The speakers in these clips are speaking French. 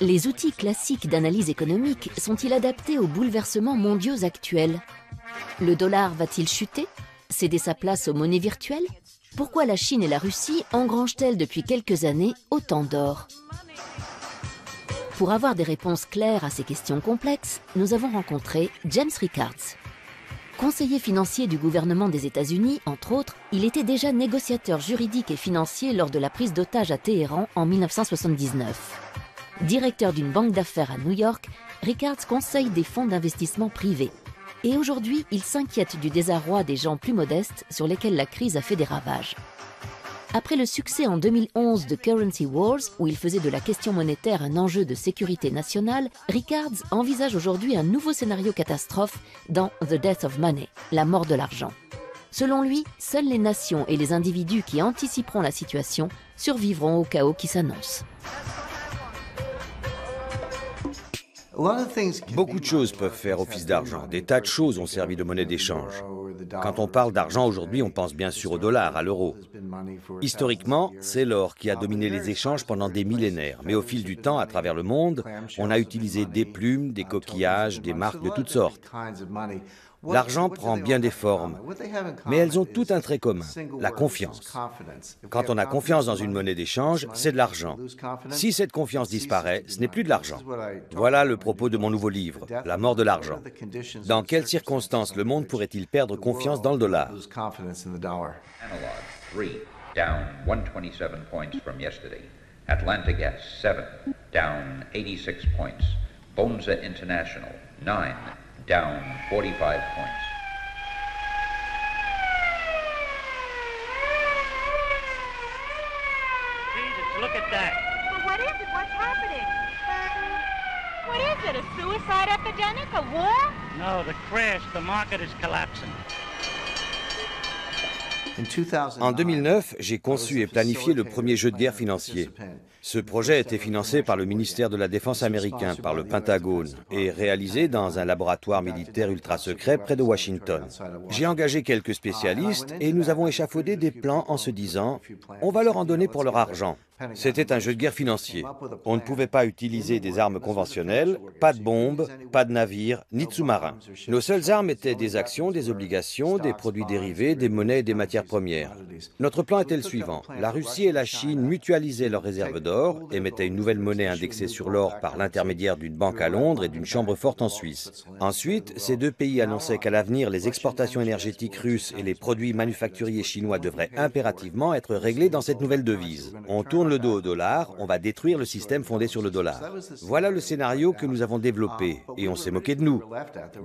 Les outils classiques d'analyse économique sont-ils adaptés aux bouleversements mondiaux actuels? Le dollar va-t-il chuter? Céder sa place aux monnaies virtuelles? Pourquoi la Chine et la Russie engrangent-elles depuis quelques années autant d'or? Pour avoir des réponses claires à ces questions complexes, nous avons rencontré James Rickards. Conseiller financier du gouvernement des États-Unis, entre autres, il était déjà négociateur juridique et financier lors de la prise d'otage à Téhéran en 1979. Directeur d'une banque d'affaires à New York, Rickards conseille des fonds d'investissement privés. Et aujourd'hui, il s'inquiète du désarroi des gens plus modestes sur lesquels la crise a fait des ravages. Après le succès en 2011 de Currency Wars, où il faisait de la question monétaire un enjeu de sécurité nationale, Rickards envisage aujourd'hui un nouveau scénario catastrophe dans The Death of Money, la mort de l'argent. Selon lui, seules les nations et les individus qui anticiperont la situation survivront au chaos qui s'annonce. Beaucoup de choses peuvent faire office d'argent. Des tas de choses ont servi de monnaie d'échange. Quand on parle d'argent aujourd'hui, on pense bien sûr au dollar, à l'euro. Historiquement, c'est l'or qui a dominé les échanges pendant des millénaires. Mais au fil du temps, à travers le monde, on a utilisé des plumes, des coquillages, des marques de toutes sortes. L'argent prend bien des formes, mais elles ont toutes un trait commun, la confiance. Quand on a confiance dans une monnaie d'échange, c'est de l'argent. Si cette confiance disparaît, ce n'est plus de l'argent. Voilà le propos de mon nouveau livre, La mort de l'argent. Dans quelles circonstances le monde pourrait-il perdre confiance dans le dollar? Down 127 points from yesterday. Atlanta Gas 7, down 86 points. Bonza International 9, down 45 points. Jesus, look at that. Well, what is it? What's happening? What is it? A suicide epidemic? A war? No, the crash. The market is collapsing. En 2009, j'ai conçu et planifié le premier jeu de guerre financier. Ce projet a été financé par le ministère de la Défense américain, par le Pentagone, et réalisé dans un laboratoire militaire ultra secret près de Washington. J'ai engagé quelques spécialistes et nous avons échafaudé des plans en se disant « on va leur en donner pour leur argent ». C'était un jeu de guerre financier. On ne pouvait pas utiliser des armes conventionnelles, pas de bombes, pas de navires, ni de sous-marins. Nos seules armes étaient des actions, des obligations, des produits dérivés, des monnaies et des matières premières. Notre plan était le suivant. La Russie et la Chine mutualisaient leurs réserves d'or, émettaient une nouvelle monnaie indexée sur l'or par l'intermédiaire d'une banque à Londres et d'une chambre forte en Suisse. Ensuite, ces deux pays annonçaient qu'à l'avenir, les exportations énergétiques russes et les produits manufacturiers chinois devraient impérativement être réglés dans cette nouvelle devise. On tourne le dos au dollar, on va détruire le système fondé sur le dollar. Voilà le scénario que nous avons développé, et on s'est moqué de nous.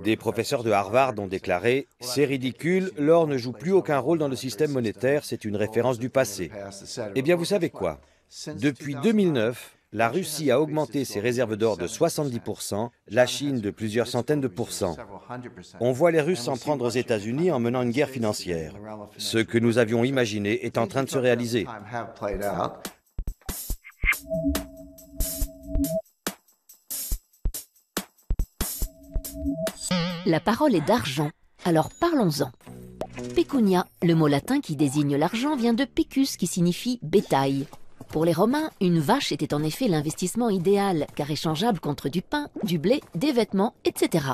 Des professeurs de Harvard ont déclaré « C'est ridicule, l'or ne joue plus aucun rôle dans le système monétaire, c'est une référence du passé. » Eh bien, vous savez quoi? Depuis 2009, la Russie a augmenté ses réserves d'or de 70%, la Chine de plusieurs centaines de pourcents. On voit les Russes s'en prendre aux États-Unis en menant une guerre financière. Ce que nous avions imaginé est en train de se réaliser. La parole est d'argent, alors parlons-en. Pecunia, le mot latin qui désigne l'argent, vient de pecus qui signifie bétail. Pour les Romains, une vache était en effet l'investissement idéal, car échangeable contre du pain, du blé, des vêtements, etc.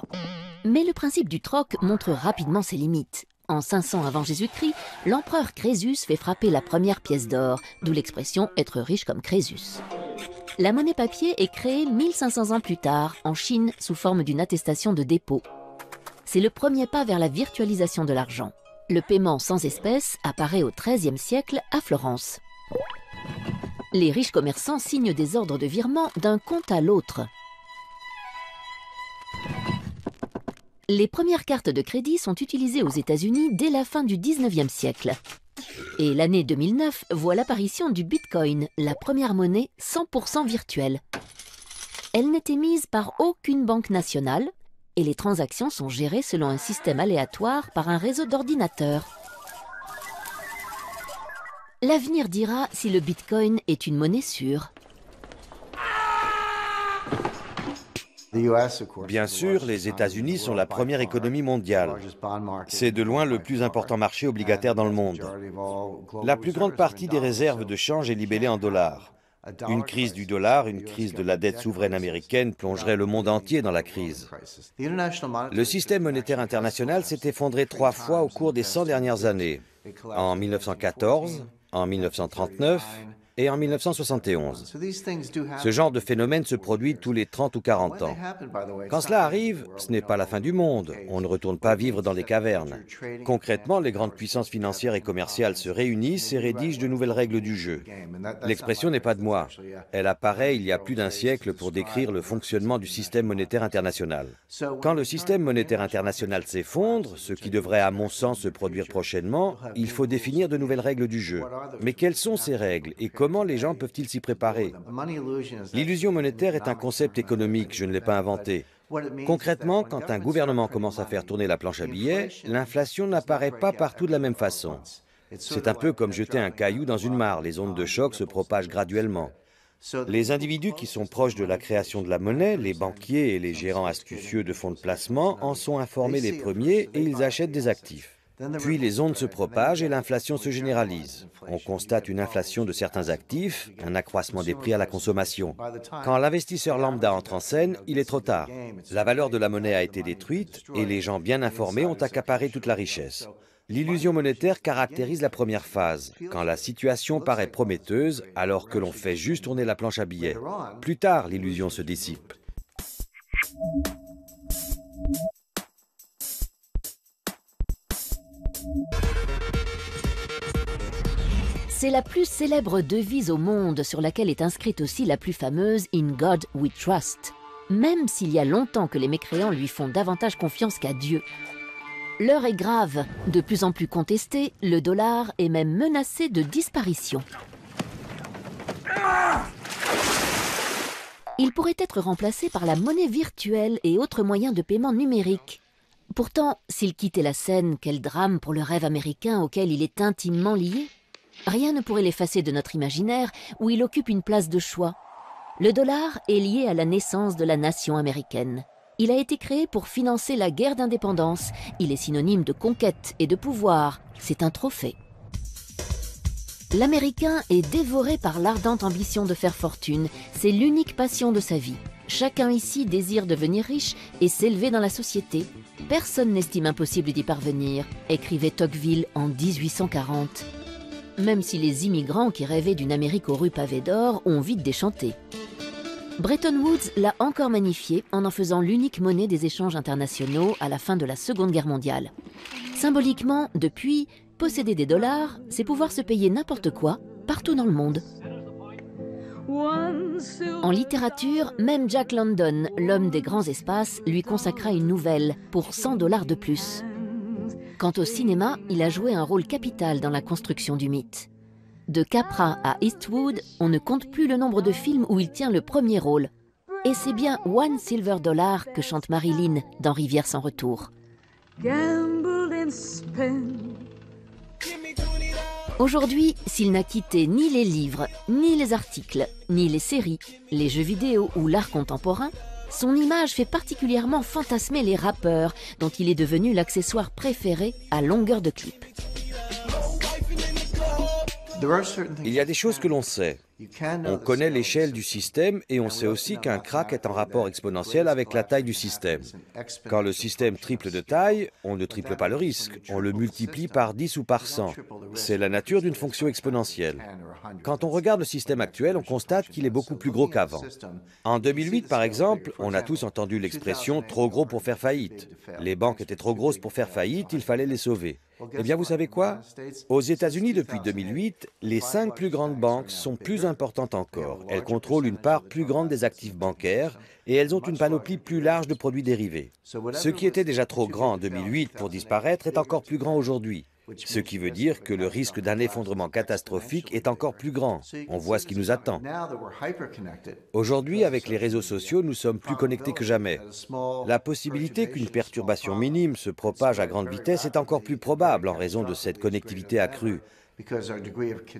Mais le principe du troc montre rapidement ses limites. En 500 avant Jésus-Christ, l'empereur Crésus fait frapper la première pièce d'or, d'où l'expression « être riche comme Crésus ». La monnaie papier est créée 1500 ans plus tard, en Chine, sous forme d'une attestation de dépôt. C'est le premier pas vers la virtualisation de l'argent. Le paiement sans espèces apparaît au XIIIe siècle à Florence. Les riches commerçants signent des ordres de virement d'un compte à l'autre. Les premières cartes de crédit sont utilisées aux États-Unis dès la fin du XIXe siècle. Et l'année 2009 voit l'apparition du Bitcoin, la première monnaie 100% virtuelle. Elle n'est émise par aucune banque nationale et les transactions sont gérées selon un système aléatoire par un réseau d'ordinateurs. L'avenir dira si le Bitcoin est une monnaie sûre. Bien sûr, les États-Unis sont la première économie mondiale. C'est de loin le plus important marché obligataire dans le monde. La plus grande partie des réserves de change est libellée en dollars. Une crise du dollar, une crise de la dette souveraine américaine plongerait le monde entier dans la crise. Le système monétaire international s'est effondré 3 fois au cours des 100 dernières années, en 1914, en 1939 et en 1971. Ce genre de phénomène se produit tous les 30 ou 40 ans. Quand cela arrive, ce n'est pas la fin du monde. On ne retourne pas vivre dans des cavernes. Concrètement, les grandes puissances financières et commerciales se réunissent et rédigent de nouvelles règles du jeu. L'expression n'est pas de moi. Elle apparaît il y a plus d'un siècle pour décrire le fonctionnement du système monétaire international. Quand le système monétaire international s'effondre, ce qui devrait à mon sens se produire prochainement, il faut définir de nouvelles règles du jeu. Mais quelles sont ces règles et comment les gens peuvent-ils s'y préparer? L'illusion monétaire est un concept économique, je ne l'ai pas inventé. Concrètement, quand un gouvernement commence à faire tourner la planche à billets, l'inflation n'apparaît pas partout de la même façon. C'est un peu comme jeter un caillou dans une mare, les ondes de choc se propagent graduellement. Les individus qui sont proches de la création de la monnaie, les banquiers et les gérants astucieux de fonds de placement, en sont informés les premiers et ils achètent des actifs. Puis les ondes se propagent et l'inflation se généralise. On constate une inflation de certains actifs, un accroissement des prix à la consommation. Quand l'investisseur lambda entre en scène, il est trop tard. La valeur de la monnaie a été détruite et les gens bien informés ont accaparé toute la richesse. L'illusion monétaire caractérise la première phase, quand la situation paraît prometteuse alors que l'on fait juste tourner la planche à billets. Plus tard, l'illusion se dissipe. C'est la plus célèbre devise au monde sur laquelle est inscrite aussi la plus fameuse « In God we trust », même s'il y a longtemps que les mécréants lui font davantage confiance qu'à Dieu. L'heure est grave, de plus en plus contesté, le dollar est même menacé de disparition. Il pourrait être remplacé par la monnaie virtuelle et autres moyens de paiement numériques. Pourtant, s'il quittait la scène, quel drame pour le rêve américain auquel il est intimement lié. Rien ne pourrait l'effacer de notre imaginaire où il occupe une place de choix. Le dollar est lié à la naissance de la nation américaine. Il a été créé pour financer la guerre d'indépendance. Il est synonyme de conquête et de pouvoir. C'est un trophée. L'Américain est dévoré par l'ardente ambition de faire fortune. C'est l'unique passion de sa vie. Chacun ici désire devenir riche et s'élever dans la société. Personne n'estime impossible d'y parvenir, écrivait Tocqueville en 1840. Même si les immigrants qui rêvaient d'une Amérique aux rues pavées d'or ont vite déchanté. Bretton Woods l'a encore magnifié en faisant l'unique monnaie des échanges internationaux à la fin de la Seconde Guerre mondiale. Symboliquement, depuis, posséder des dollars, c'est pouvoir se payer n'importe quoi, partout dans le monde. En littérature, même Jack London, l'homme des grands espaces, lui consacra une nouvelle pour 100 $ de plus. Quant au cinéma, il a joué un rôle capital dans la construction du mythe. De Capra à Eastwood, on ne compte plus le nombre de films où il tient le premier rôle. Et c'est bien One Silver Dollar que chante Marilyn dans Rivière sans retour. Aujourd'hui, s'il n'a quitté ni les livres, ni les articles, ni les séries, les jeux vidéo ou l'art contemporain, son image fait particulièrement fantasmer les rappeurs, dont il est devenu l'accessoire préféré à longueur de clip. Il y a des choses que l'on sait. On connaît l'échelle du système et on sait aussi qu'un krach est en rapport exponentiel avec la taille du système. Quand le système triple de taille, on ne triple pas le risque, on le multiplie par 10 ou par 100. C'est la nature d'une fonction exponentielle. Quand on regarde le système actuel, on constate qu'il est beaucoup plus gros qu'avant. En 2008, par exemple, on a tous entendu l'expression « trop gros pour faire faillite ». Les banques étaient trop grosses pour faire faillite, il fallait les sauver. Eh bien, vous savez quoi? Aux États-Unis, depuis 2008, les 5 plus grandes banques sont plus importantes encore. Elles contrôlent une part plus grande des actifs bancaires et elles ont une panoplie plus large de produits dérivés. Ce qui était déjà trop grand en 2008 pour disparaître est encore plus grand aujourd'hui. Ce qui veut dire que le risque d'un effondrement catastrophique est encore plus grand. On voit ce qui nous attend. Aujourd'hui, avec les réseaux sociaux, nous sommes plus connectés que jamais. La possibilité qu'une perturbation minime se propage à grande vitesse est encore plus probable en raison de cette connectivité accrue.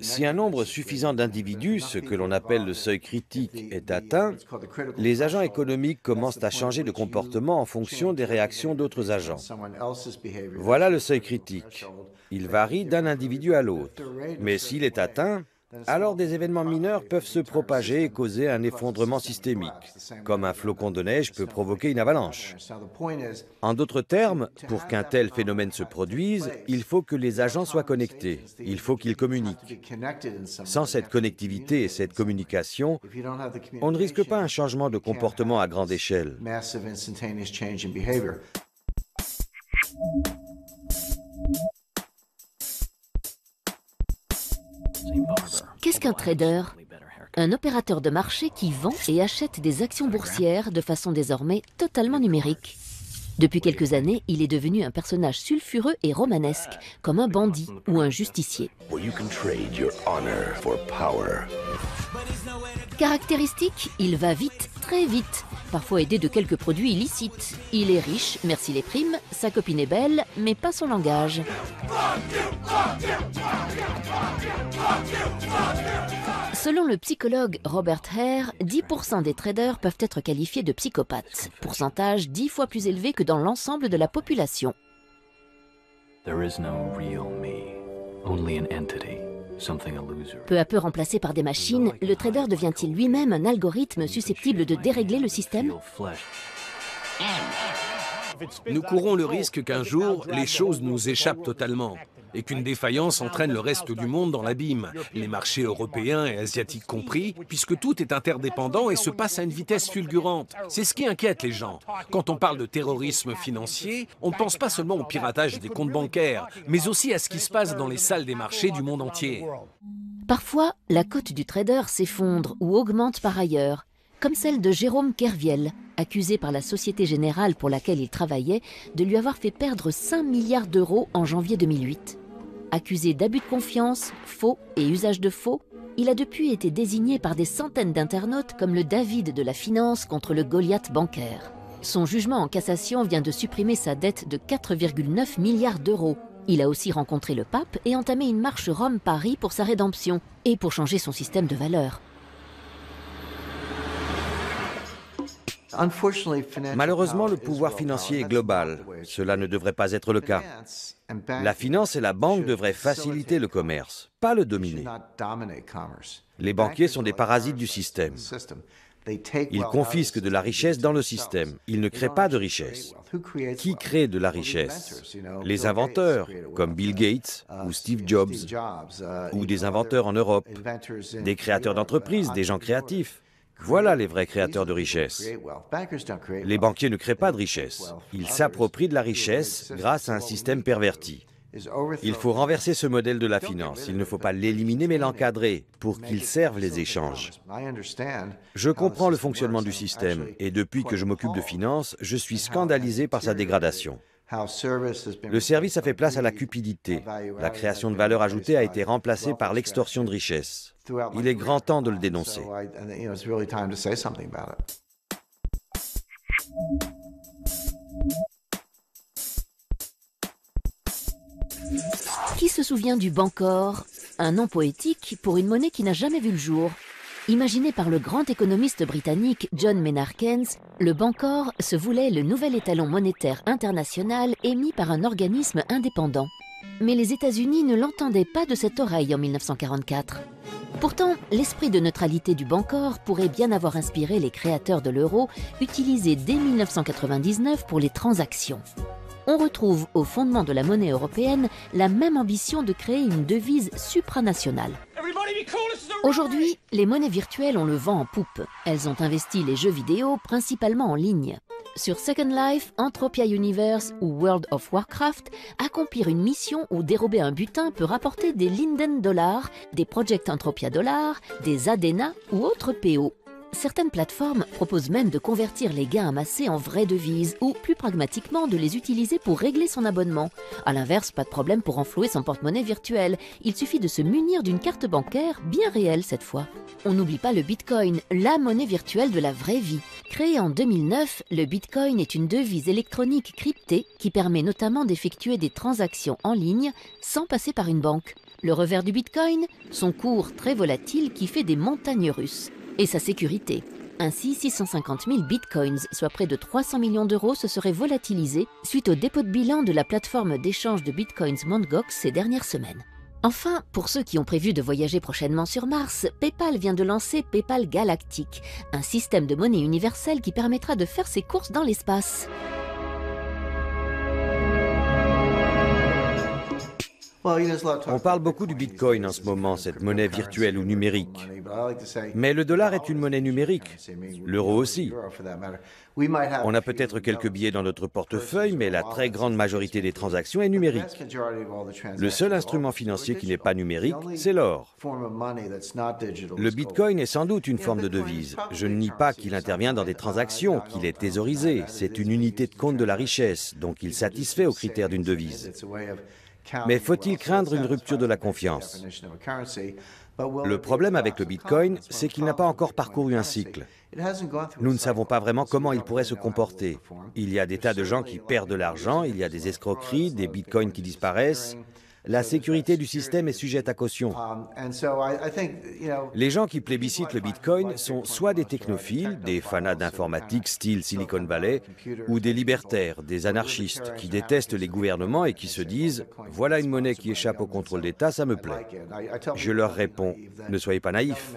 Si un nombre suffisant d'individus, ce que l'on appelle le seuil critique, est atteint, les agents économiques commencent à changer de comportement en fonction des réactions d'autres agents. Voilà le seuil critique. Il varie d'un individu à l'autre. Mais s'il est atteint, alors des événements mineurs peuvent se propager et causer un effondrement systémique, comme un flocon de neige peut provoquer une avalanche. En d'autres termes, pour qu'un tel phénomène se produise, il faut que les agents soient connectés, il faut qu'ils communiquent. Sans cette connectivité et cette communication, on ne risque pas un changement de comportement à grande échelle. Qu'est-ce qu'un trader? Un opérateur de marché qui vend et achète des actions boursières de façon désormais totalement numérique. Depuis quelques années, il est devenu un personnage sulfureux et romanesque, comme un bandit ou un justicier. Caractéristique, il va vite, très vite, parfois aidé de quelques produits illicites. Il est riche, merci les primes, sa copine est belle, mais pas son langage. Selon le psychologue Robert Hare, 10% des traders peuvent être qualifiés de psychopathes, pourcentage 10 fois plus élevé que dans l'ensemble de la population. Peu à peu remplacé par des machines, le trader devient-il lui-même un algorithme susceptible de dérégler le système? Nous courons le risque qu'un jour, les choses nous échappent totalement et qu'une défaillance entraîne le reste du monde dans l'abîme, les marchés européens et asiatiques compris, puisque tout est interdépendant et se passe à une vitesse fulgurante. C'est ce qui inquiète les gens. Quand on parle de terrorisme financier, on ne pense pas seulement au piratage des comptes bancaires, mais aussi à ce qui se passe dans les salles des marchés du monde entier. Parfois, la cote du trader s'effondre ou augmente par ailleurs, comme celle de Jérôme Kerviel, accusé par la Société Générale pour laquelle il travaillait de lui avoir fait perdre 5 milliards d'euros en janvier 2008. Accusé d'abus de confiance, faux et usage de faux, il a depuis été désigné par des centaines d'internautes comme le David de la finance contre le Goliath bancaire. Son jugement en cassation vient de supprimer sa dette de 4,9 milliards d'euros. Il a aussi rencontré le pape et entamé une marche Rome-Paris pour sa rédemption et pour changer son système de valeurs. Malheureusement, le pouvoir financier est global. Cela ne devrait pas être le cas. La finance et la banque devraient faciliter le commerce, pas le dominer. Les banquiers sont des parasites du système. Ils confisquent de la richesse dans le système. Ils ne créent pas de richesse. Qui crée de la richesse? Les inventeurs, comme Bill Gates ou Steve Jobs, ou des inventeurs en Europe, des créateurs d'entreprises, des gens créatifs. Voilà les vrais créateurs de richesse. Les banquiers ne créent pas de richesse. Ils s'approprient de la richesse grâce à un système perverti. Il faut renverser ce modèle de la finance. Il ne faut pas l'éliminer mais l'encadrer pour qu'il serve les échanges. Je comprends le fonctionnement du système et depuis que je m'occupe de finance, je suis scandalisé par sa dégradation. Le service a fait place à la cupidité. La création de valeur ajoutée a été remplacée par l'extorsion de richesse. Il est grand temps de le dénoncer. Qui se souvient du Bancor, un nom poétique pour une monnaie qui n'a jamais vu le jour? Imaginé par le grand économiste britannique John Maynard Keynes, le Bancor se voulait le nouvel étalon monétaire international émis par un organisme indépendant. Mais les États-Unis ne l'entendaient pas de cette oreille en 1944. Pourtant, l'esprit de neutralité du Bancor pourrait bien avoir inspiré les créateurs de l'euro, utilisé dès 1999 pour les transactions. On retrouve au fondement de la monnaie européenne la même ambition de créer une devise supranationale. Aujourd'hui, les monnaies virtuelles ont le vent en poupe. Elles ont investi les jeux vidéo principalement en ligne. Sur Second Life, Entropia Universe ou World of Warcraft, accomplir une mission ou dérober un butin peut rapporter des Linden Dollars, des Project Entropia Dollars, des Adena ou autres PO. Certaines plateformes proposent même de convertir les gains amassés en vraies devises ou, plus pragmatiquement, de les utiliser pour régler son abonnement. A l'inverse, pas de problème pour renflouer son porte-monnaie virtuel. Il suffit de se munir d'une carte bancaire, bien réelle cette fois. On n'oublie pas le Bitcoin, la monnaie virtuelle de la vraie vie. Créé en 2009, le Bitcoin est une devise électronique cryptée qui permet notamment d'effectuer des transactions en ligne sans passer par une banque. Le revers du Bitcoin, son cours très volatile qui fait des montagnes russes. Et sa sécurité. Ainsi, 650 000 bitcoins, soit près de 300 millions d'euros, se seraient volatilisés suite au dépôt de bilan de la plateforme d'échange de bitcoins Mt. Gox ces dernières semaines. Enfin, pour ceux qui ont prévu de voyager prochainement sur Mars, PayPal vient de lancer PayPal Galactic, un système de monnaie universelle qui permettra de faire ses courses dans l'espace. On parle beaucoup du Bitcoin en ce moment, cette monnaie virtuelle ou numérique. Mais le dollar est une monnaie numérique, l'euro aussi. On a peut-être quelques billets dans notre portefeuille, mais la très grande majorité des transactions est numérique. Le seul instrument financier qui n'est pas numérique, c'est l'or. Le Bitcoin est sans doute une forme de devise. Je ne nie pas qu'il intervient dans des transactions, qu'il est thésaurisé. C'est une unité de compte de la richesse, donc il satisfait aux critères d'une devise. Mais faut-il craindre une rupture de la confiance? Le problème avec le Bitcoin, c'est qu'il n'a pas encore parcouru un cycle. Nous ne savons pas vraiment comment il pourrait se comporter. Il y a des tas de gens qui perdent de l'argent, il y a des escroqueries, des bitcoins qui disparaissent. La sécurité du système est sujette à caution. Les gens qui plébiscitent le Bitcoin sont soit des technophiles, des fanats d'informatique style Silicon Valley, ou des libertaires, des anarchistes, qui détestent les gouvernements et qui se disent « Voilà une monnaie qui échappe au contrôle d'État, ça me plaît ». Je leur réponds « Ne soyez pas naïfs.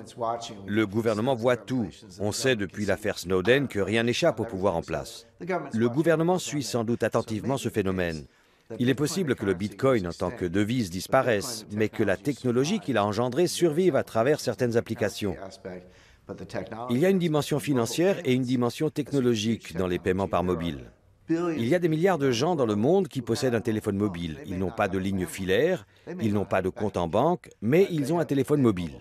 Le gouvernement voit tout. On sait depuis l'affaire Snowden que rien n'échappe au pouvoir en place. Le gouvernement suit sans doute attentivement ce phénomène. Il est possible que le Bitcoin en tant que devise disparaisse, mais que la technologie qu'il a engendrée survive à travers certaines applications. Il y a une dimension financière et une dimension technologique dans les paiements par mobile. Il y a des milliards de gens dans le monde qui possèdent un téléphone mobile. Ils n'ont pas de ligne filaire, ils n'ont pas de compte en banque, mais ils ont un téléphone mobile.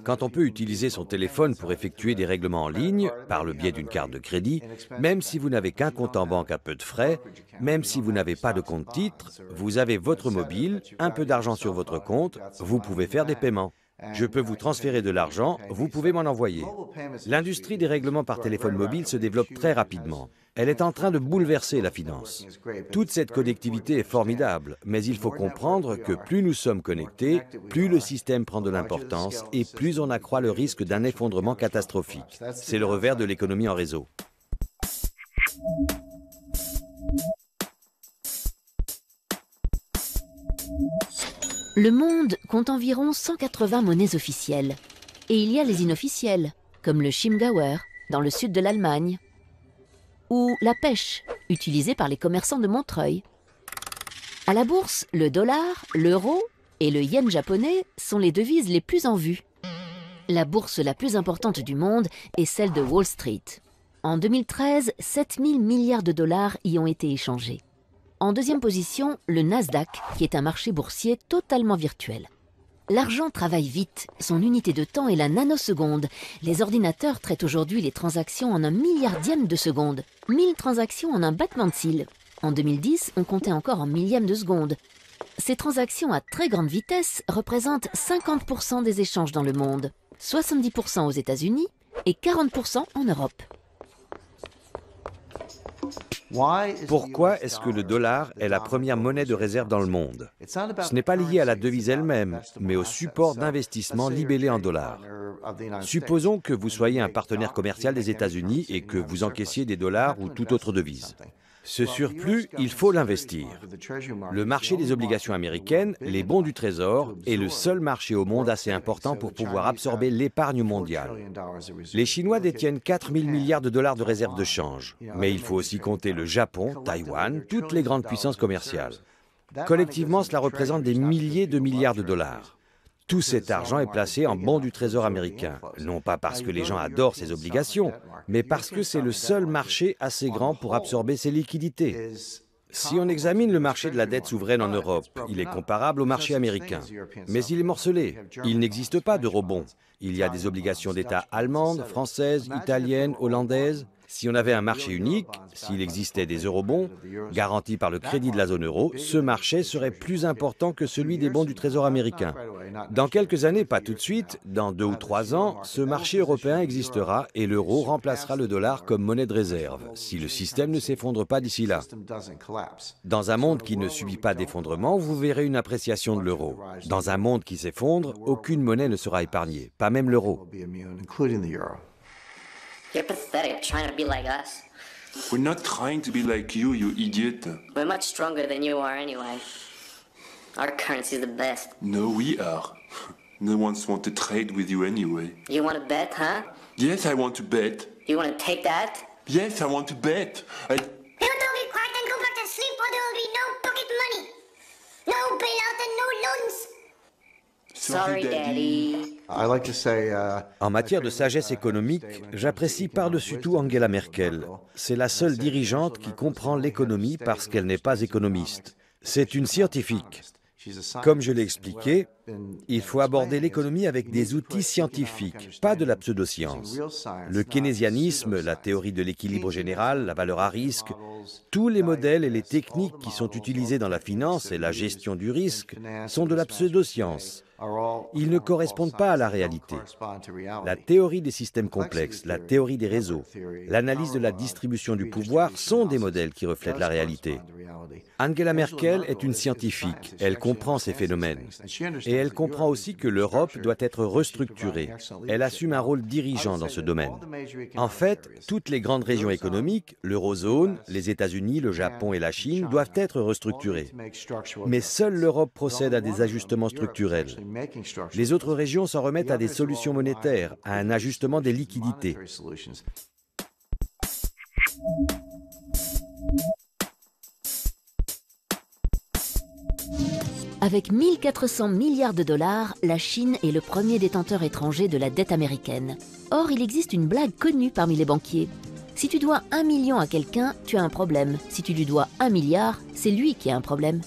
Quand on peut utiliser son téléphone pour effectuer des règlements en ligne, par le biais d'une carte de crédit, même si vous n'avez qu'un compte en banque à peu de frais, même si vous n'avez pas de compte titre, vous avez votre mobile, un peu d'argent sur votre compte, vous pouvez faire des paiements. Je peux vous transférer de l'argent, vous pouvez m'en envoyer. L'industrie des règlements par téléphone mobile se développe très rapidement. Elle est en train de bouleverser la finance. Toute cette connectivité est formidable, mais il faut comprendre que plus nous sommes connectés, plus le système prend de l'importance et plus on accroît le risque d'un effondrement catastrophique. C'est le revers de l'économie en réseau. Le monde compte environ 180 monnaies officielles. Et il y a les inofficielles, comme le Chiemgauer, dans le sud de l'Allemagne, ou la pêche, utilisée par les commerçants de Montreuil. À la bourse, le dollar, l'euro et le yen japonais sont les devises les plus en vue. La bourse la plus importante du monde est celle de Wall Street. En 2013, 7 000 milliards de dollars y ont été échangés. En deuxième position, le Nasdaq, qui est un marché boursier totalement virtuel. L'argent travaille vite, son unité de temps est la nanoseconde. Les ordinateurs traitent aujourd'hui les transactions en un milliardième de seconde. 1000 transactions en un battement de cils. En 2010, on comptait encore en millième de seconde. Ces transactions à très grande vitesse représentent 50% des échanges dans le monde, 70% aux États-Unis et 40% en Europe. Pourquoi est-ce que le dollar est la première monnaie de réserve dans le monde? Ce n'est pas lié à la devise elle-même, mais au support d'investissement libellé en dollars. Supposons que vous soyez un partenaire commercial des États-Unis et que vous encaissiez des dollars ou toute autre devise. Ce surplus, il faut l'investir. Le marché des obligations américaines, les bons du Trésor, est le seul marché au monde assez important pour pouvoir absorber l'épargne mondiale. Les Chinois détiennent 4 000 milliards de dollars de réserves de change. Mais il faut aussi compter le Japon, Taïwan, toutes les grandes puissances commerciales. Collectivement, cela représente des milliers de milliards de dollars. Tout cet argent est placé en bons du Trésor américain, non pas parce que les gens adorent ces obligations, mais parce que c'est le seul marché assez grand pour absorber ces liquidités. Si on examine le marché de la dette souveraine en Europe, il est comparable au marché américain. Mais il est morcelé. Il n'existe pas d'eurobond. Il y a des obligations d'État allemandes, françaises, italiennes, hollandaises. Si on avait un marché unique, s'il existait des eurobonds, garantis par le crédit de la zone euro, ce marché serait plus important que celui des bons du Trésor américain. Dans quelques années, pas tout de suite, dans 2 ou 3 ans, ce marché européen existera et l'euro remplacera le dollar comme monnaie de réserve, si le système ne s'effondre pas d'ici là. Dans un monde qui ne subit pas d'effondrement, vous verrez une appréciation de l'euro. Dans un monde qui s'effondre, aucune monnaie ne sera épargnée, pas même l'euro. You're pathetic, trying to be like us. We're not trying to be like you idiot. We're much stronger than you are anyway. Our currency's the best. No, we are. No one's want to trade with you anyway. You want to bet, huh? Yes, I want to bet. You want to take that? Yes, I want to bet. You don't get quiet and go back to sleep or there will be no pocket money. No bailout and no loans. Sorry, Daddy. En matière de sagesse économique, j'apprécie par-dessus tout Angela Merkel. C'est la seule dirigeante qui comprend l'économie parce qu'elle n'est pas économiste. C'est une scientifique. Comme je l'ai expliqué, il faut aborder l'économie avec des outils scientifiques, pas de la pseudoscience. Le keynésianisme, la théorie de l'équilibre général, la valeur à risque, tous les modèles et les techniques qui sont utilisés dans la finance et la gestion du risque sont de la pseudoscience. Ils ne correspondent pas à la réalité. La théorie des systèmes complexes, la théorie des réseaux, l'analyse de la distribution du pouvoir sont des modèles qui reflètent la réalité. Angela Merkel est une scientifique, elle comprend ces phénomènes. Et elle comprend aussi que l'Europe doit être restructurée. Elle assume un rôle dirigeant dans ce domaine. En fait, toutes les grandes régions économiques, l'eurozone, les États-Unis, le Japon et la Chine doivent être restructurées. Mais seule l'Europe procède à des ajustements structurels. Les autres régions s'en remettent à des solutions monétaires, à un ajustement des liquidités. Avec 1 400 milliards de dollars, la Chine est le premier détenteur étranger de la dette américaine. Or, il existe une blague connue parmi les banquiers. Si tu dois 1 million à quelqu'un, tu as un problème. Si tu lui dois 1 milliard, c'est lui qui a un problème.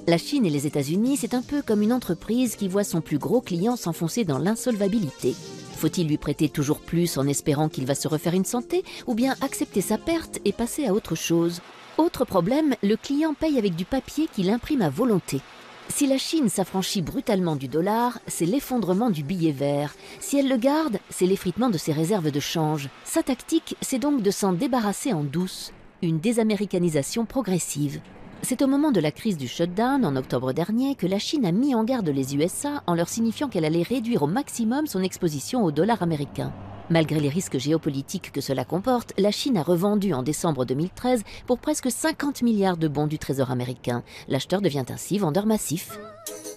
La Chine et les États-Unis, c'est un peu comme une entreprise qui voit son plus gros client s'enfoncer dans l'insolvabilité. Faut-il lui prêter toujours plus en espérant qu'il va se refaire une santé, ou bien accepter sa perte et passer à autre chose? Autre problème, le client paye avec du papier qu'il imprime à volonté. Si la Chine s'affranchit brutalement du dollar, c'est l'effondrement du billet vert. Si elle le garde, c'est l'effritement de ses réserves de change. Sa tactique, c'est donc de s'en débarrasser en douce. Une désaméricanisation progressive. C'est au moment de la crise du shutdown, en octobre dernier, que la Chine a mis en garde les USA en leur signifiant qu'elle allait réduire au maximum son exposition au dollar américain. Malgré les risques géopolitiques que cela comporte, la Chine a revendu en décembre 2013 pour presque 50 milliards de bons du Trésor américain. L'acheteur devient ainsi vendeur massif.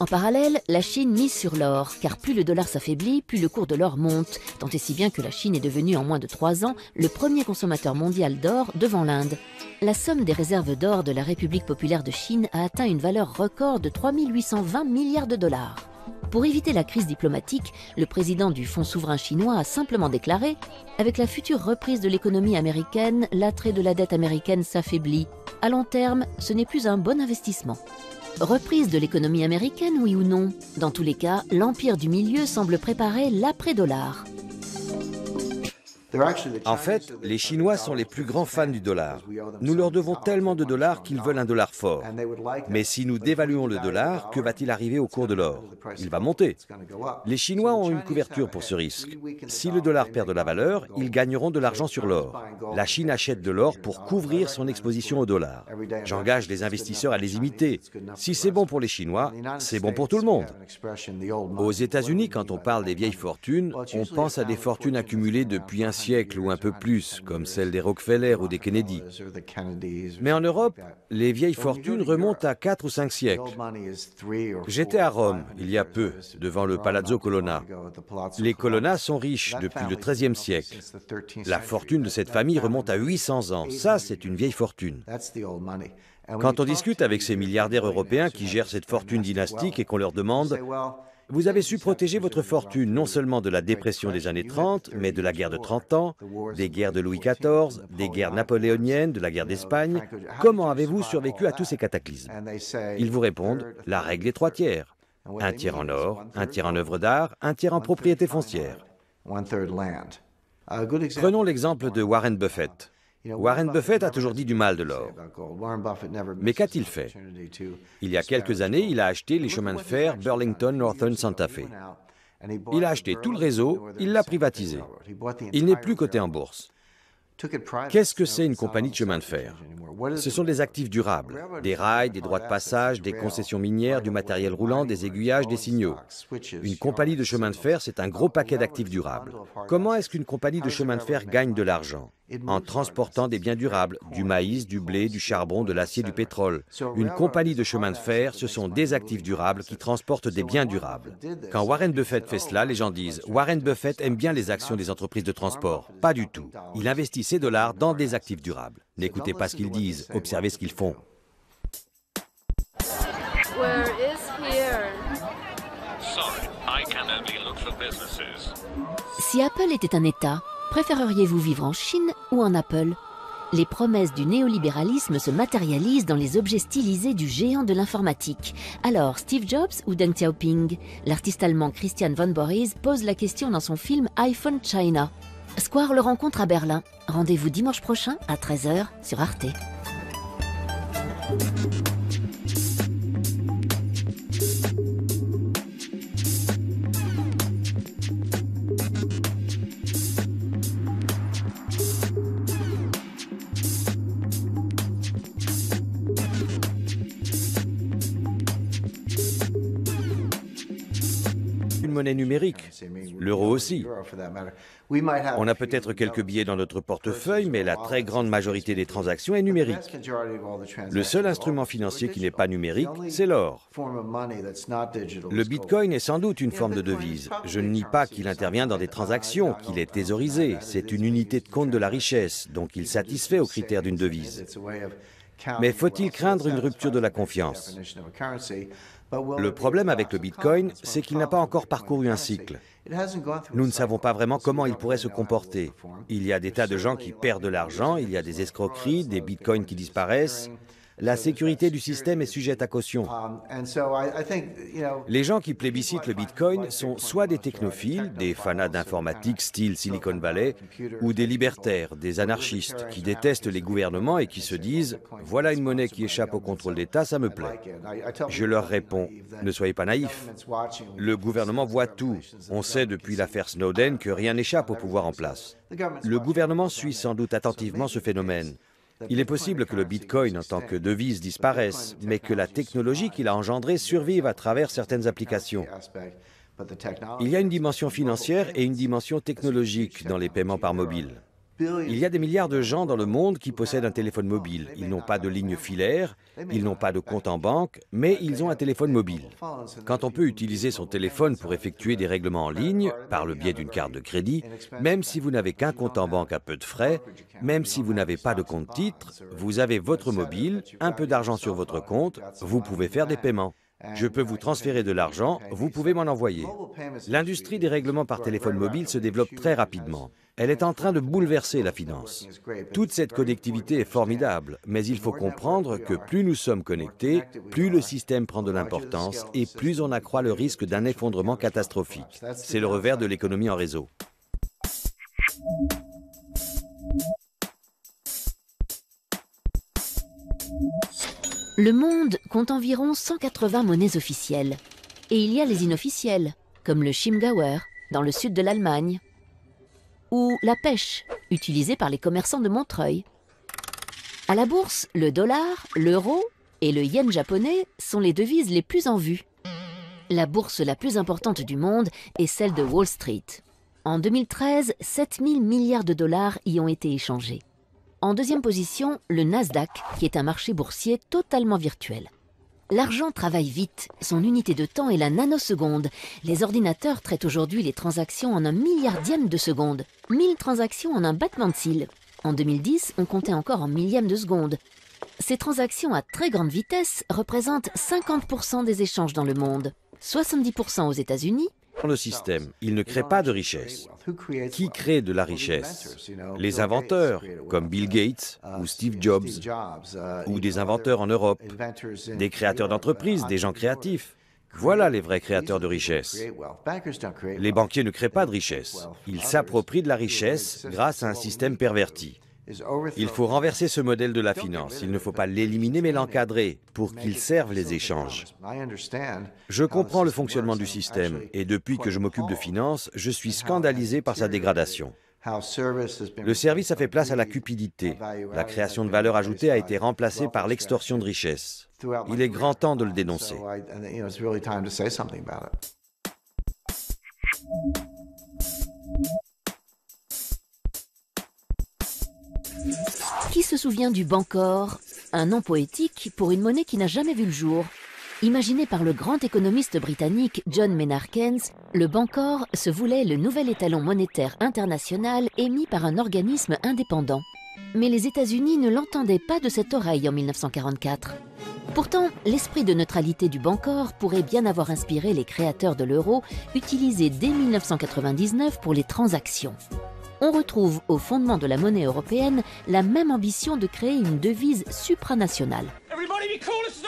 En parallèle, la Chine mise sur l'or, car plus le dollar s'affaiblit, plus le cours de l'or monte, tant et si bien que la Chine est devenue en moins de 3 ans le premier consommateur mondial d'or devant l'Inde. La somme des réserves d'or de la République populaire de Chine a atteint une valeur record de 3 820 milliards de dollars. Pour éviter la crise diplomatique, le président du Fonds souverain chinois a simplement déclaré « Avec la future reprise de l'économie américaine, l'attrait de la dette américaine s'affaiblit. À long terme, ce n'est plus un bon investissement. » Reprise de l'économie américaine, oui ou non? Dans tous les cas, l'empire du milieu semble préparer l'après-dollar. En fait, les Chinois sont les plus grands fans du dollar. Nous leur devons tellement de dollars qu'ils veulent un dollar fort. Mais si nous dévaluons le dollar, que va-t-il arriver au cours de l'or? Il va monter. Les Chinois ont une couverture pour ce risque. Si le dollar perd de la valeur, ils gagneront de l'argent sur l'or. La Chine achète de l'or pour couvrir son exposition au dollar. J'engage les investisseurs à les imiter. Si c'est bon pour les Chinois, c'est bon pour tout le monde. Aux États-Unis, quand on parle des vieilles fortunes, on pense à des fortunes accumulées depuis un siècle ou un peu plus, comme celles des Rockefeller ou des Kennedy. Mais en Europe, les vieilles fortunes remontent à 4 ou 5 siècles. J'étais à Rome, il y a peu, devant le Palazzo Colonna. Les Colonna sont riches depuis le XIIIe siècle. La fortune de cette famille remonte à 800 ans. Ça, c'est une vieille fortune. Quand on discute avec ces milliardaires européens qui gèrent cette fortune dynastique et qu'on leur demande « Vous avez su protéger votre fortune non seulement de la dépression des années 30, mais de la guerre de 30 ans, des guerres de Louis XIV, des guerres napoléoniennes, de la guerre d'Espagne. Comment avez-vous survécu à tous ces cataclysmes ?» Ils vous répondent « La règle est 3 tiers. Un tiers en or, un tiers en œuvres d'art, un tiers en propriété foncière. » Prenons l'exemple de Warren Buffett. Warren Buffett a toujours dit du mal de l'or. Mais qu'a-t-il fait? Il y a quelques années, il a acheté les chemins de fer Burlington Northern Santa Fe. Il a acheté tout le réseau, il l'a privatisé. Il n'est plus coté en bourse. Qu'est-ce que c'est une compagnie de chemin de fer? Ce sont des actifs durables, des rails, des droits de passage, des concessions minières, du matériel roulant, des aiguillages, des signaux. Une compagnie de chemin de fer, c'est un gros paquet d'actifs durables. Comment est-ce qu'une compagnie de chemin de fer gagne de l'argent? en transportant des biens durables, du maïs, du blé, du charbon, de l'acier, du pétrole. Une compagnie de chemin de fer, ce sont des actifs durables qui transportent des biens durables. Quand Warren Buffett fait cela, les gens disent « Warren Buffett aime bien les actions des entreprises de transport ». Pas du tout. Il investit ses dollars dans des actifs durables. N'écoutez pas ce qu'ils disent, observez ce qu'ils font. Where is here? Sorry, I can only look for businesses. Si Apple était un État, préféreriez-vous vivre en Chine ou en Apple? Les promesses du néolibéralisme se matérialisent dans les objets stylisés du géant de l'informatique. Alors, Steve Jobs ou Deng Xiaoping? L'artiste allemand Christian von Borries pose la question dans son film iPhone China. Square le rencontre à Berlin. Rendez-vous dimanche prochain à 13h sur Arte. Une monnaie numérique, l'euro aussi. On a peut-être quelques billets dans notre portefeuille, mais la très grande majorité des transactions est numérique. Le seul instrument financier qui n'est pas numérique, c'est l'or. Le bitcoin est sans doute une forme de devise. Je ne nie pas qu'il intervient dans des transactions, qu'il est thésaurisé. C'est une unité de compte de la richesse, donc il satisfait aux critères d'une devise. Mais faut-il craindre une rupture de la confiance? Le problème avec le Bitcoin, c'est qu'il n'a pas encore parcouru un cycle. Nous ne savons pas vraiment comment il pourrait se comporter. Il y a des tas de gens qui perdent de l'argent, il y a des escroqueries, des bitcoins qui disparaissent. La sécurité du système est sujette à caution. Les gens qui plébiscitent le Bitcoin sont soit des technophiles, des fanats d'informatique style Silicon Valley, ou des libertaires, des anarchistes, qui détestent les gouvernements et qui se disent « Voilà une monnaie qui échappe au contrôle d'État, ça me plaît ». Je leur réponds « Ne soyez pas naïfs. Le gouvernement voit tout. On sait depuis l'affaire Snowden que rien n'échappe au pouvoir en place. Le gouvernement suit sans doute attentivement ce phénomène. Il est possible que le Bitcoin en tant que devise disparaisse, mais que la technologie qu'il a engendrée survive à travers certaines applications. Il y a une dimension financière et une dimension technologique dans les paiements par mobile. Il y a des milliards de gens dans le monde qui possèdent un téléphone mobile. Ils n'ont pas de ligne filaire, ils n'ont pas de compte en banque, mais ils ont un téléphone mobile. Quand on peut utiliser son téléphone pour effectuer des règlements en ligne, par le biais d'une carte de crédit, même si vous n'avez qu'un compte en banque à peu de frais, même si vous n'avez pas de compte titre, vous avez votre mobile, un peu d'argent sur votre compte, vous pouvez faire des paiements. Je peux vous transférer de l'argent, vous pouvez m'en envoyer. L'industrie des règlements par téléphone mobile se développe très rapidement. Elle est en train de bouleverser la finance. Toute cette connectivité est formidable, mais il faut comprendre que plus nous sommes connectés, plus le système prend de l'importance et plus on accroît le risque d'un effondrement catastrophique. C'est le revers de l'économie en réseau. Le monde compte environ 180 monnaies officielles. Et il y a les inofficielles, comme le Chiemgauer, dans le sud de l'Allemagne, ou la pêche, utilisée par les commerçants de Montreuil. À la bourse, le dollar, l'euro et le yen japonais sont les devises les plus en vue. La bourse la plus importante du monde est celle de Wall Street. En 2013, 7 000 milliards de dollars y ont été échangés. En deuxième position, le Nasdaq, qui est un marché boursier totalement virtuel. L'argent travaille vite, son unité de temps est la nanoseconde. Les ordinateurs traitent aujourd'hui les transactions en un milliardième de seconde. 1000 transactions en un battement de cils. En 2010, on comptait encore en millième de seconde. Ces transactions à très grande vitesse représentent 50% des échanges dans le monde, 70% aux États-Unis. Le système, il ne crée pas de richesse. Qui crée de la richesse? Les inventeurs, comme Bill Gates ou Steve Jobs, ou des inventeurs en Europe, des créateurs d'entreprises, des gens créatifs. Voilà les vrais créateurs de richesse. Les banquiers ne créent pas de richesse. Ils s'approprient de la richesse grâce à un système perverti. Il faut renverser ce modèle de la finance. Il ne faut pas l'éliminer, mais l'encadrer pour qu'il serve les échanges. Je comprends le fonctionnement du système et depuis que je m'occupe de finance, je suis scandalisé par sa dégradation. Le service a fait place à la cupidité. La création de valeur ajoutée a été remplacée par l'extorsion de richesse. Il est grand temps de le dénoncer. Qui se souvient du Bancor? Un nom poétique pour une monnaie qui n'a jamais vu le jour. Imaginé par le grand économiste britannique John Maynard Keynes, le Bancor se voulait le nouvel étalon monétaire international émis par un organisme indépendant. Mais les États-Unis ne l'entendaient pas de cette oreille en 1944. Pourtant, l'esprit de neutralité du Bancor pourrait bien avoir inspiré les créateurs de l'euro, utilisé dès 1999 pour les transactions. On retrouve au fondement de la monnaie européenne la même ambition de créer une devise supranationale.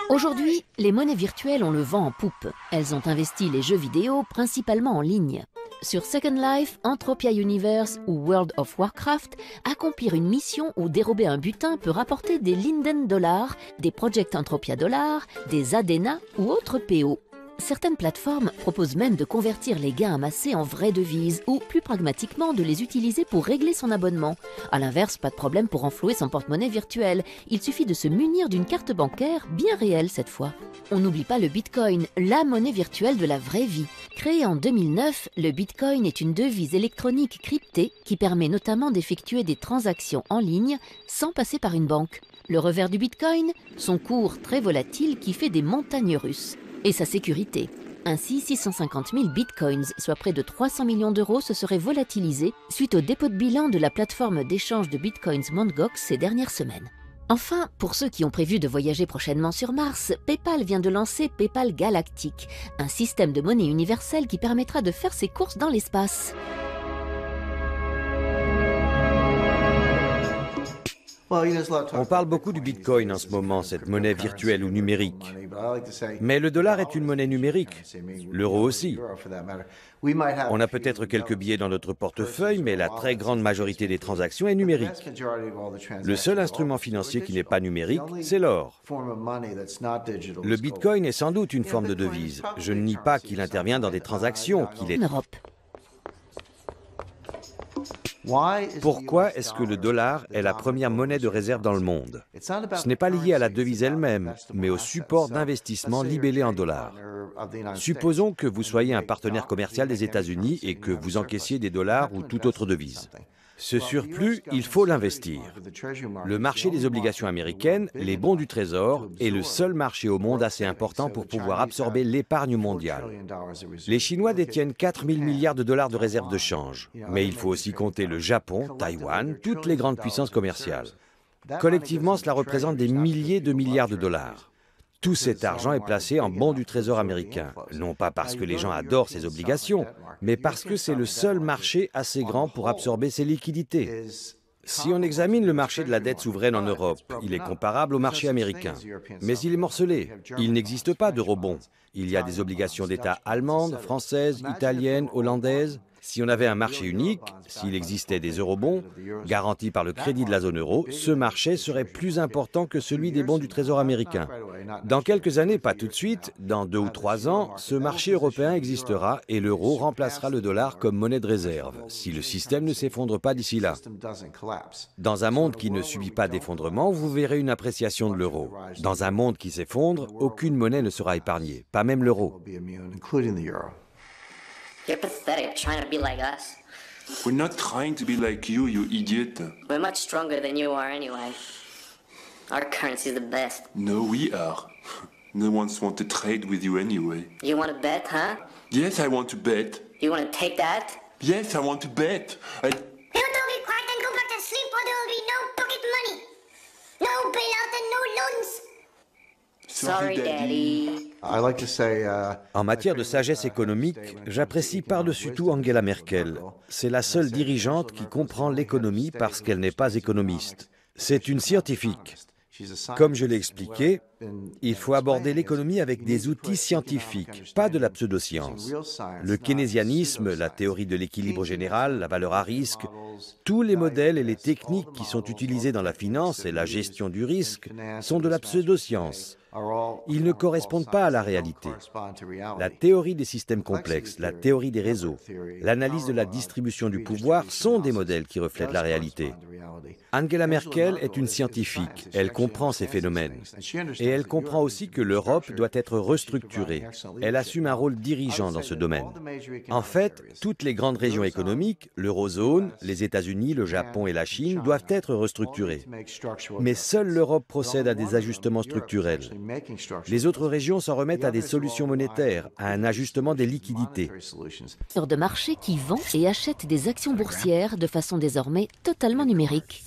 Aujourd'hui, les monnaies virtuelles ont le vent en poupe. Elles ont investi les jeux vidéo principalement en ligne. Sur Second Life, Entropia Universe ou World of Warcraft, accomplir une mission ou dérober un butin peut rapporter des Linden Dollars, des Project Entropia Dollars, des Adena ou autres PO. Certaines plateformes proposent même de convertir les gains amassés en vraies devises ou, plus pragmatiquement, de les utiliser pour régler son abonnement. A l'inverse, pas de problème pour renflouer son porte-monnaie virtuel. Il suffit de se munir d'une carte bancaire, bien réelle cette fois. On n'oublie pas le Bitcoin, la monnaie virtuelle de la vraie vie. Créé en 2009, le Bitcoin est une devise électronique cryptée qui permet notamment d'effectuer des transactions en ligne sans passer par une banque. Le revers du Bitcoin, son cours très volatile qui fait des montagnes russes. Et sa sécurité. Ainsi, 650 000 bitcoins, soit près de 300 millions d'euros, se seraient volatilisés suite au dépôt de bilan de la plateforme d'échange de bitcoins Mt. Gox ces dernières semaines. Enfin, pour ceux qui ont prévu de voyager prochainement sur Mars, PayPal vient de lancer PayPal Galactic, un système de monnaie universelle qui permettra de faire ses courses dans l'espace. On parle beaucoup du Bitcoin en ce moment, cette monnaie virtuelle ou numérique. Mais le dollar est une monnaie numérique, l'euro aussi. On a peut-être quelques billets dans notre portefeuille, mais la très grande majorité des transactions est numérique. Le seul instrument financier qui n'est pas numérique, c'est l'or. Le Bitcoin est sans doute une forme de devise. Je ne nie pas qu'il intervient dans des transactions, qu'il est... Pourquoi est-ce que le dollar est la première monnaie de réserve dans le monde? Ce n'est pas lié à la devise elle-même, mais au support d'investissement libellé en dollars. Supposons que vous soyez un partenaire commercial des États-Unis et que vous encaissiez des dollars ou toute autre devise. Ce surplus, il faut l'investir. Le marché des obligations américaines, les bons du Trésor, est le seul marché au monde assez important pour pouvoir absorber l'épargne mondiale. Les Chinois détiennent 4 000 milliards de dollars de réserves de change. Mais il faut aussi compter le Japon, Taïwan, toutes les grandes puissances commerciales. Collectivement, cela représente des milliers de milliards de dollars. Tout cet argent est placé en bons du Trésor américain, non pas parce que les gens adorent ces obligations, mais parce que c'est le seul marché assez grand pour absorber ces liquidités. Si on examine le marché de la dette souveraine en Europe, il est comparable au marché américain. Mais il est morcelé. Il n'existe pas d'eurobond. Il y a des obligations d'État allemandes, françaises, italiennes, hollandaises. Si on avait un marché unique, s'il existait des eurobonds, garantis par le crédit de la zone euro, ce marché serait plus important que celui des bons du Trésor américain. Dans quelques années, pas tout de suite, dans 2 ou 3 ans, ce marché européen existera et l'euro remplacera le dollar comme monnaie de réserve, si le système ne s'effondre pas d'ici là. Dans un monde qui ne subit pas d'effondrement, vous verrez une appréciation de l'euro. Dans un monde qui s'effondre, aucune monnaie ne sera épargnée, pas même l'euro. You're pathetic trying to be like us. We're not trying to be like you idiot. We're much stronger than you are anyway. Our currency's the best. No, we are. No one wants to trade with you anyway. You want to bet, huh? Yes, I want to bet. You want to take that? Yes, I want to bet. People don't be quiet and go back to sleep or there will be no pocket money. No bailout and no loans. Sorry, Daddy. En matière de sagesse économique, j'apprécie par-dessus tout Angela Merkel. C'est la seule dirigeante qui comprend l'économie parce qu'elle n'est pas économiste. C'est une scientifique. Comme je l'ai expliqué, il faut aborder l'économie avec des outils scientifiques, pas de la pseudoscience. Le keynésianisme, la théorie de l'équilibre général, la valeur à risque, tous les modèles et les techniques qui sont utilisés dans la finance et la gestion du risque sont de la pseudoscience. Ils ne correspondent pas à la réalité. La théorie des systèmes complexes, la théorie des réseaux, l'analyse de la distribution du pouvoir sont des modèles qui reflètent la réalité. Angela Merkel est une scientifique, elle comprend ces phénomènes. Et elle comprend aussi que l'Europe doit être restructurée. Elle assume un rôle dirigeant dans ce domaine. En fait, toutes les grandes régions économiques, l'eurozone, les États-Unis, le Japon et la Chine doivent être restructurées. Mais seule l'Europe procède à des ajustements structurels. Les autres régions s'en remettent à des solutions monétaires, à un ajustement des liquidités. De marché qui vend et achète des actions boursières de façon désormais totalement numérique.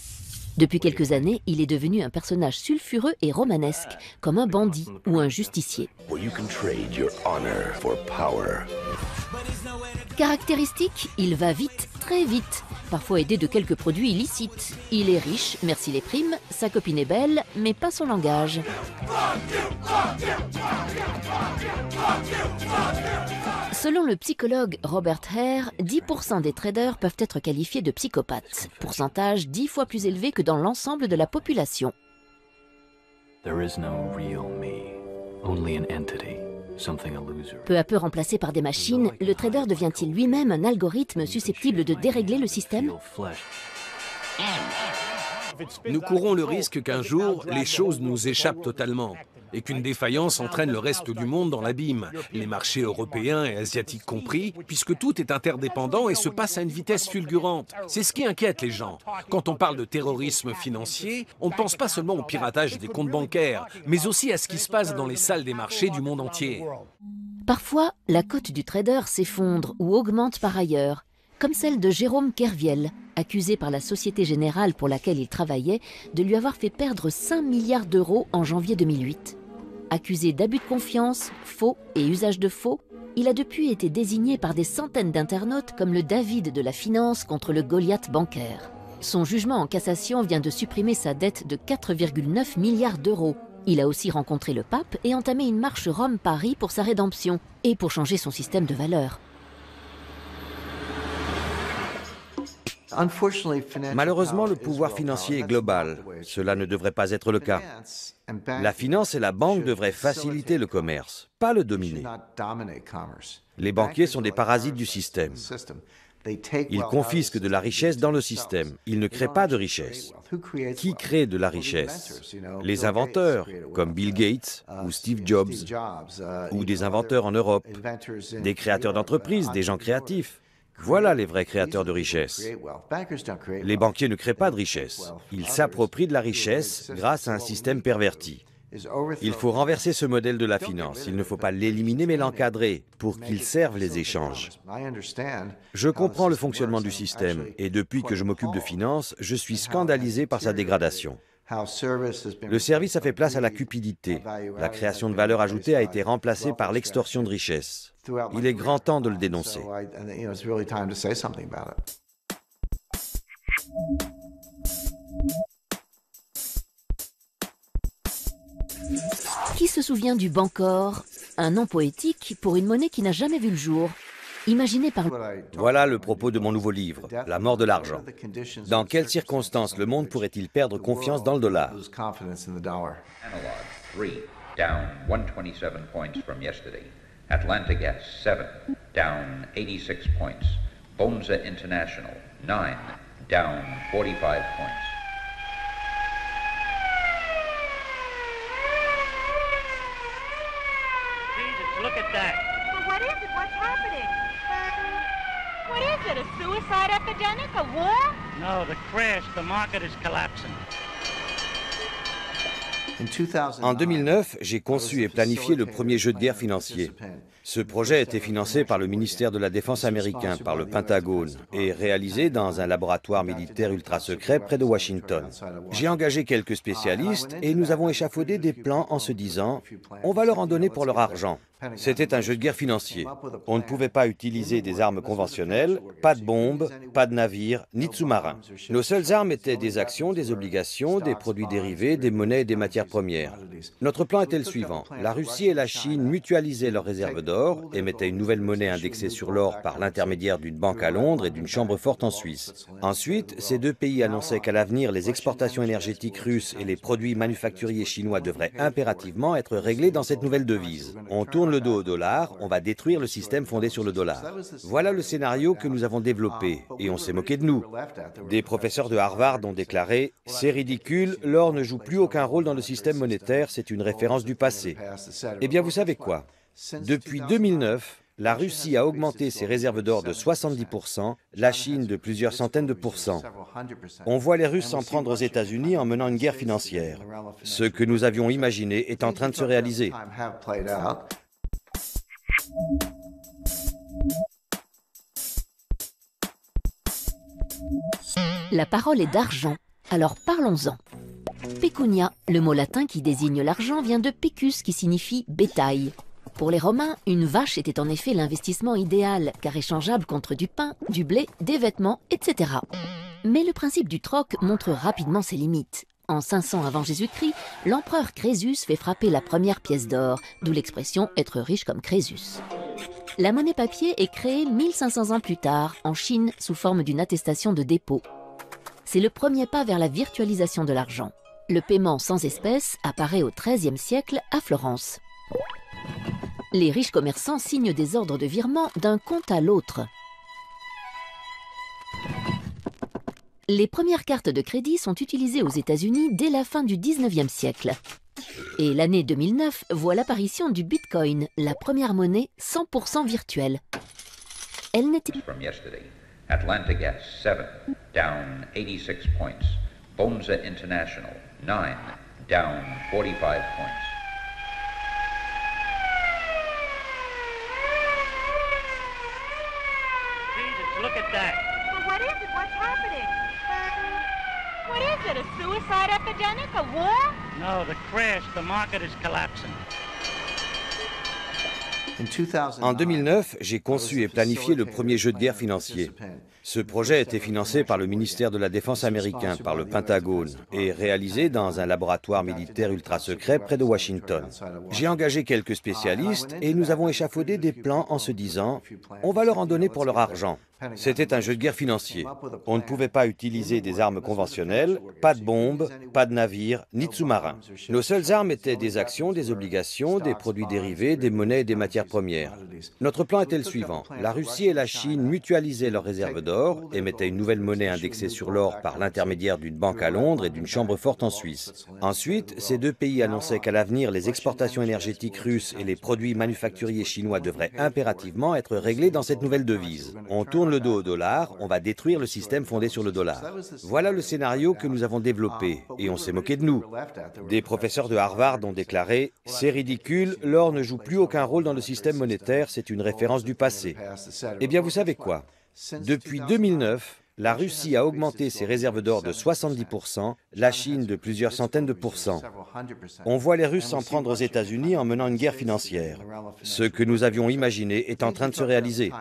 Depuis quelques années, il est devenu un personnage sulfureux et romanesque, comme un bandit ou un justicier. Caractéristique, il va vite, très vite, parfois aidé de quelques produits illicites. Il est riche, merci les primes, sa copine est belle, mais pas son langage. Selon le psychologue Robert Hare, 10% des traders peuvent être qualifiés de psychopathes, pourcentage 10 fois plus élevé que dans l'ensemble de la population. Peu à peu remplacé par des machines, le trader devient-il lui-même un algorithme susceptible de dérégler le système ? Nous courons le risque qu'un jour, les choses nous échappent totalement et qu'une défaillance entraîne le reste du monde dans l'abîme, les marchés européens et asiatiques compris, puisque tout est interdépendant et se passe à une vitesse fulgurante. C'est ce qui inquiète les gens. Quand on parle de terrorisme financier, on ne pense pas seulement au piratage des comptes bancaires, mais aussi à ce qui se passe dans les salles des marchés du monde entier. Parfois, la cote du trader s'effondre ou augmente par ailleurs, comme celle de Jérôme Kerviel, accusé par la Société Générale pour laquelle il travaillait de lui avoir fait perdre 5 milliards d'euros en janvier 2008. Accusé d'abus de confiance, faux et usage de faux, il a depuis été désigné par des centaines d'internautes comme le David de la finance contre le Goliath bancaire. Son jugement en cassation vient de supprimer sa dette de 4,9 milliards d'euros. Il a aussi rencontré le pape et entamé une marche Rome-Paris pour sa rédemption et pour changer son système de valeurs. Malheureusement, le pouvoir financier est global. Cela ne devrait pas être le cas. La finance et la banque devraient faciliter le commerce, pas le dominer. Les banquiers sont des parasites du système. Ils confisquent de la richesse dans le système. Ils ne créent pas de richesse. Qui crée de la richesse? Les inventeurs, comme Bill Gates ou Steve Jobs, ou des inventeurs en Europe, des créateurs d'entreprises, des gens créatifs. Voilà les vrais créateurs de richesse. Les banquiers ne créent pas de richesse. Ils s'approprient de la richesse grâce à un système perverti. Il faut renverser ce modèle de la finance. Il ne faut pas l'éliminer mais l'encadrer pour qu'il serve les échanges. Je comprends le fonctionnement du système et depuis que je m'occupe de finance, je suis scandalisé par sa dégradation. Le service a fait place à la cupidité. La création de valeur ajoutée a été remplacée par l'extorsion de richesse. Il est grand temps de le dénoncer. Qui se souvient du Bancor, un nom poétique pour une monnaie qui n'a jamais vu le jour, imaginé par... Voilà le propos de mon nouveau livre, La mort de l'argent. Dans quelles circonstances le monde pourrait-il perdre confiance dans le dollar? Analog 3, down 127 points from yesterday. Atlanta Gas 7, down 86 points. Bonza International 9, down 45 points. Jesus, look at that. Well, what is it? What's happening? What is it? A suicide epidemic? A war? No, the crash. The market is collapsing. En 2009, j'ai conçu et planifié le premier jeu de guerre financier. Ce projet a été financé par le ministère de la Défense américain, par le Pentagone, et réalisé dans un laboratoire militaire ultra secret près de Washington. J'ai engagé quelques spécialistes et nous avons échafaudé des plans en se disant « on va leur en donner pour leur argent ». C'était un jeu de guerre financier. On ne pouvait pas utiliser des armes conventionnelles, pas de bombes, pas de navires, ni de sous-marins. Nos seules armes étaient des actions, des obligations, des produits dérivés, des monnaies et des matières premières. Notre plan était le suivant. La Russie et la Chine mutualisaient leurs réserves d'or, émettaient une nouvelle monnaie indexée sur l'or par l'intermédiaire d'une banque à Londres et d'une chambre forte en Suisse. Ensuite, ces deux pays annonçaient qu'à l'avenir, les exportations énergétiques russes et les produits manufacturiers chinois devraient impérativement être réglés dans cette nouvelle devise. On tourne le dos au dollar, on va détruire le système fondé sur le dollar. Voilà le scénario que nous avons développé, et on s'est moqué de nous. Des professeurs de Harvard ont déclaré « C'est ridicule, l'or ne joue plus aucun rôle dans le système monétaire, c'est une référence du passé ». Eh bien, vous savez quoi? Depuis 2009, la Russie a augmenté ses réserves d'or de 70%, la Chine de plusieurs centaines de pourcents. On voit les Russes s'en prendre aux États-Unis en menant une guerre financière. Ce que nous avions imaginé est en train de se réaliser. La parole est d'argent, alors parlons-en. Pecunia, le mot latin qui désigne l'argent, vient de pecus qui signifie bétail. Pour les Romains, une vache était en effet l'investissement idéal, car échangeable contre du pain, du blé, des vêtements, etc. Mais le principe du troc montre rapidement ses limites. En 500 avant Jésus-Christ, l'empereur Crésus fait frapper la première pièce d'or, d'où l'expression « être riche comme Crésus ». La monnaie papier est créée 1500 ans plus tard, en Chine, sous forme d'une attestation de dépôt. C'est le premier pas vers la virtualisation de l'argent. Le paiement sans espèces apparaît au XIIIe siècle à Florence. Les riches commerçants signent des ordres de virement d'un compte à l'autre. Les premières cartes de crédit sont utilisées aux États-Unis dès la fin du XIXe siècle. Et l'année 2009 voit l'apparition du Bitcoin, la première monnaie 100% virtuelle. Elle n'était... Atlanta Gas, 7, down 86 points. Bonza International, 9, down 45 points. Jesus, look at that. Well, what is it? What's happening? What is it? A suicide epidemic? A war? No, the crash. The market is collapsing. En 2009, j'ai conçu et planifié le premier jeu de guerre financier. Ce projet a été financé par le ministère de la Défense américain, par le Pentagone, et réalisé dans un laboratoire militaire ultra secret près de Washington. J'ai engagé quelques spécialistes et nous avons échafaudé des plans en se disant « on va leur en donner pour leur argent ». C'était un jeu de guerre financier. On ne pouvait pas utiliser des armes conventionnelles, pas de bombes, pas de navires, ni de sous-marins. Nos seules armes étaient des actions, des obligations, des produits dérivés, des monnaies et des matières premières. Notre plan était le suivant. La Russie et la Chine mutualisaient leurs réserves d'or, émettaient une nouvelle monnaie indexée sur l'or par l'intermédiaire d'une banque à Londres et d'une chambre forte en Suisse. Ensuite, ces deux pays annonçaient qu'à l'avenir, les exportations énergétiques russes et les produits manufacturiers chinois devraient impérativement être réglés dans cette nouvelle devise. On tourne le dos au dollar, on va détruire le système fondé sur le dollar. Voilà le scénario que nous avons développé, et on s'est moqué de nous. Des professeurs de Harvard ont déclaré « C'est ridicule, l'or ne joue plus aucun rôle dans le système monétaire, c'est une référence du passé ». Eh bien, vous savez quoi? Depuis 2009, la Russie a augmenté ses réserves d'or de 70%, la Chine de plusieurs centaines de pourcents. On voit les Russes s'en prendre aux États-Unis en menant une guerre financière. Ce que nous avions imaginé est en train de se réaliser.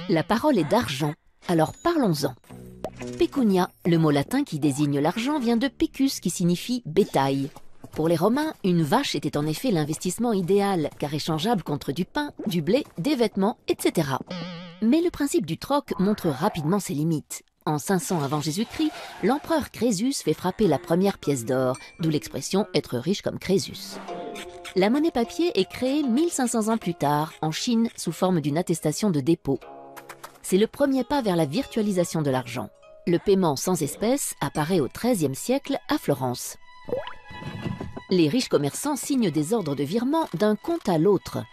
La parole est d'argent, alors parlons-en. Pecunia, le mot latin qui désigne l'argent, vient de pecus qui signifie bétail. Pour les Romains, une vache était en effet l'investissement idéal, car échangeable contre du pain, du blé, des vêtements, etc. Mais le principe du troc montre rapidement ses limites. En 500 avant Jésus-Christ, l'empereur Crésus fait frapper la première pièce d'or, d'où l'expression « être riche comme Crésus ». La monnaie papier est créée 1500 ans plus tard, en Chine, sous forme d'une attestation de dépôt. C'est le premier pas vers la virtualisation de l'argent. Le paiement sans espèces apparaît au XIIIe siècle à Florence. Les riches commerçants signent des ordres de virement d'un compte à l'autre.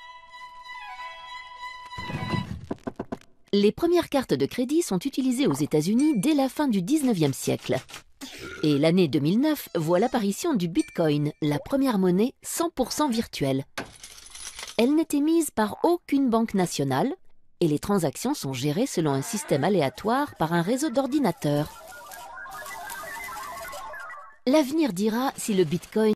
Les premières cartes de crédit sont utilisées aux États-Unis dès la fin du XIXe siècle. Et l'année 2009 voit l'apparition du Bitcoin, la première monnaie 100% virtuelle. Elle n'est émise par aucune banque nationale et les transactions sont gérées selon un système aléatoire par un réseau d'ordinateurs. L'avenir dira si le Bitcoin